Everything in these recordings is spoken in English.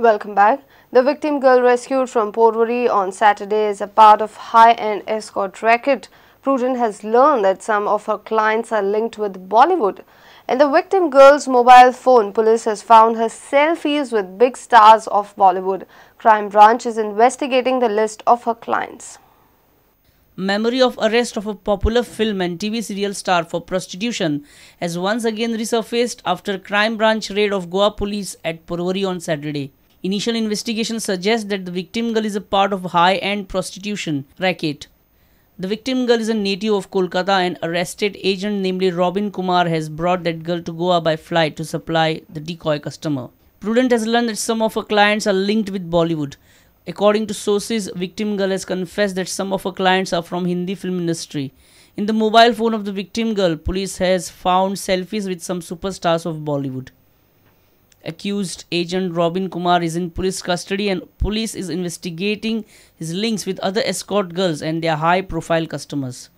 Welcome back. The victim girl rescued from Porvorim on Saturday is a part of high-end escort racket. Prudent has learned that some of her clients are linked with Bollywood. In the victim girl's mobile phone, police has found her selfies with big stars of Bollywood. Crime branch is investigating the list of her clients. Memory of arrest of a popular film and TV serial star for prostitution has once again resurfaced after crime branch raid of Goa police at Porvorim on Saturday. Initial investigation suggests that the victim girl is a part of high-end prostitution racket. The victim girl is a native of Kolkata and arrested agent namely Robin Kumar has brought that girl to Goa by flight to supply the decoy customer. Prudent has learned that some of her clients are linked with Bollywood. According to sources, victim girl has confessed that some of her clients are from Hindi film industry. In the mobile phone of the victim girl, police has found selfies with some superstars of Bollywood. Accused agent Robin Kumar is in police custody and police is investigating his links with other escort girls and their high-profile customers.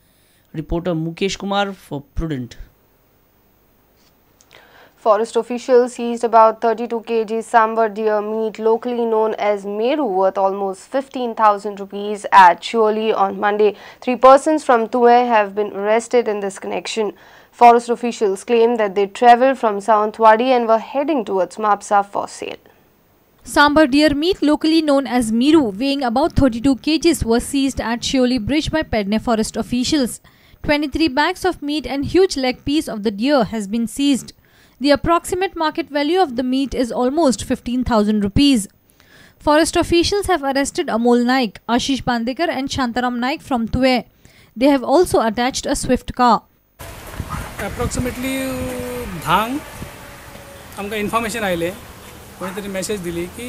Reporter Mukesh Kumar for Prudent. Forest officials seized about 32 kg sambar deer meat locally known as meru worth almost 15,000 rupees at Choli on Monday. 3 persons from Tuve have been arrested in this connection. Forest officials claim that they travelled from Sawantwadi and were heading towards Mapsa for sale. Sambar deer meat locally known as meru weighing about 32 kgs was seized at Choli bridge by Pedne forest officials. 23 bags of meat and huge leg piece of the deer has been seized. The approximate market value of the meat is almost 15,000 rupees. Forest officials have arrested Amol Naik, Ashish Bandekar and Shantaram Naik from Tuve. They have also attached a swift car. Approximately Dhang आमकां information आयले कोणीतरी message दिली की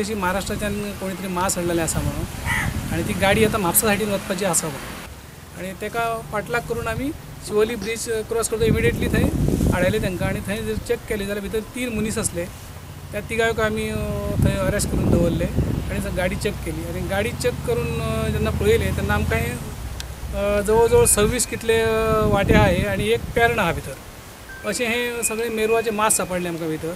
अशी महाराष्ट्राच्यान कोणीतरी मास हाडलेले आसा म्हणून आनी ती गाडी आतां म्हापसा सायडीन वचपाची आसा म्हणून आनी तेका पाटलाग करून आमी शिवोली ब्रिज क्रॉस करता इमिडिएटली थंय हाडले तांकां आनी थंय जर चेक केली जाल्यार भितर 3 मनीस असले त्या तिगायक आमी थंय अरेस्ट करून दवरले आनी गाडी चेक केली आनी गाडी चेक करून जेन्ना पळयले तेन्ना आमकां जवळ 26 कितले वाटे आहे आणि एक पॅरण आहा भितर अशें हे सगळे मेरुवाचे मास सापडले आमकां भितर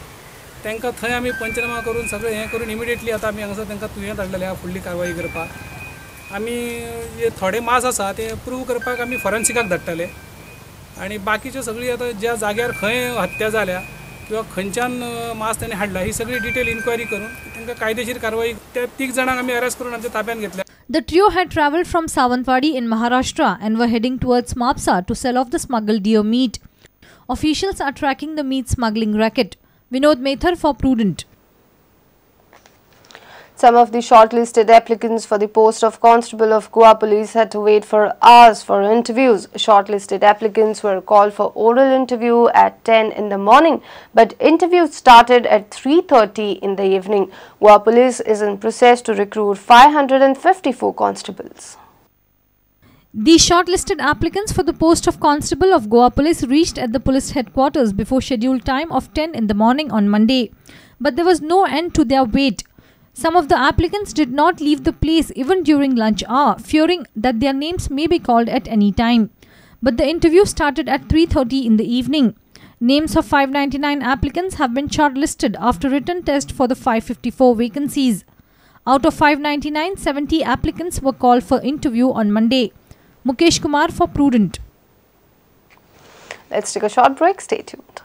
तांकां थंय आमी पंचनामा करून सगळे हे करून इमिडिएटली आतां आमी हांगासर तांकां तुवें धाडलेले आहा फुडली कारवाई करपाक आमी जे थोडे मास आसा ते प्रूव करपाक आमी फॉरेन्सिकाक धाडटले आनी बाकीचे सगळी आतां ज्या जाग्यार खंय हत्या जाल्या किंवा खंयच्यान मास ताणें हाडला ही सगळी डिटेल इन्क्वायरी करून तांकां कायदेशीर कारवाई त्या 3 जाणांक आमी अरेस्ट करून आमच्या ताब्यात घेतल्या. The trio had travelled from Sawantwadi in Maharashtra and were heading towards Mapsa to sell off the smuggled deer meat. Officials are tracking the meat smuggling racket. Vinod Methar for Prudent. Some of the shortlisted applicants for the post of Constable of Goa Police had to wait for hours for interviews. Shortlisted applicants were called for oral interview at 10 in the morning, but interviews started at 3:30 in the evening. Goa Police is in process to recruit 554 constables. The shortlisted applicants for the post of Constable of Goa Police reached at the police headquarters before scheduled time of 10 in the morning on Monday, but there was no end to their wait. Some of the applicants did not leave the place even during lunch hour, fearing that their names may be called at any time. But the interview started at 3:30 in the evening. Names of 599 applicants have been shortlisted after written test for the 554 vacancies. Out of 599, 70 applicants were called for interview on Monday. Mukesh Kumar for Prudent. Let's take a short break. Stay tuned.